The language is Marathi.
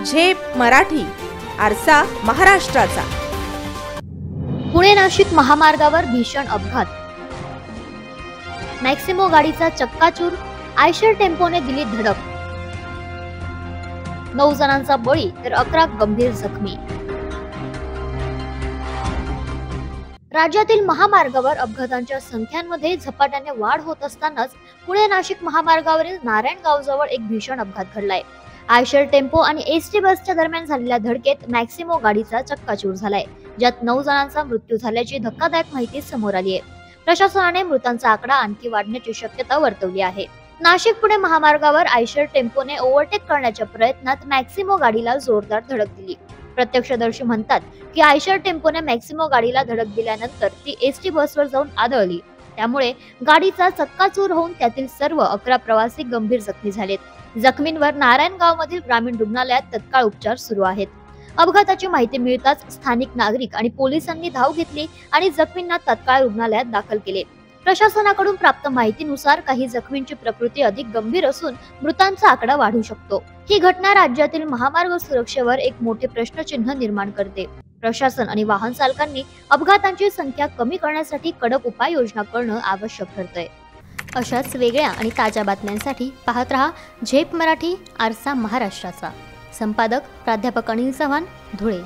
झेप मराठी, आरसा महाराष्ट्राचा। पुणे नाशिक महामार्गावर भीषण अपघात। मॅक्सिमो गाडीचा चक्काचूर, आयशर टेम्पोने दिली धडक। 9 जणांचा बळी तर 11 गंभीर जखमी। राज्यातील महामार्गावर अपघातांच्या संख्यांमध्ये झपाट्याने वाढ होत असतानाच पुणे नाशिक महामार्गावरील नारायणगावजवळ एक भीषण अपघात घडलाय। आयशर टेम्पो आणि एसटी बसच्या दरम्यान झालेल्या धडकेत मॅक्सिमो गाडीचा चक्काचूर झालाय, ज्यात 9 जणांचा मृत्यू झाल्याची धक्कादायक माहिती समोर आली आहे। प्रशासनाने मृतांचा आकडा आणखी वाढण्याची शक्यता वर्तवली आहे। नाशिक पुणे महामार्गावर आयशर टेम्पोने ओव्हरटेक करण्याच्या प्रयत्नात मॅक्सिमो गाडीला जोरदार धडक दिली। प्रत्यक्षदर्शी म्हणतात की आयशर टेम्पोने मॅक्सिमो गाडीला धडक दिल्यानंतर ती एसटी बसवर जाऊन आदळली, त्यामुळे गाडीचा चक्काचूर होऊन त्यातील सर्व 11 प्रवासी गंभीर जखमी झालेत। जखमींवर नारायणगाव मधील ग्रामीण रुग्णालयात तत्काळ उपचार सुरू आहेत। अपघाताची माहिती मिळताच स्थानिक नागरिक आणि पोलिसांनी धाव घेतली आणि जखमींना तत्काळ रुग्णालयात दाखल केले। प्रशासनाकडून प्राप्त माहितीनुसार काही जखमींची प्रकृती अधिक गंभीर असून मृतांचा आकडा वाढू शकतो। ही घटना राज्यातील महामार्ग सुरक्षेवर एक मोठे प्रश्नचिन्ह निर्माण करते। प्रशासन आणि वाहन चालकांनी अपघातांची संख्या कमी करण्यासाठी कडक उपाययोजना करणं आवश्यक ठरतंय। अशाच वेगळ्या आणि ताज्या बातम्यांसाठी पाहत रहा झेप मराठी, आरसा महाराष्ट्राचा। संपादक प्राध्यापक अनिल चव्हाण, धुळे।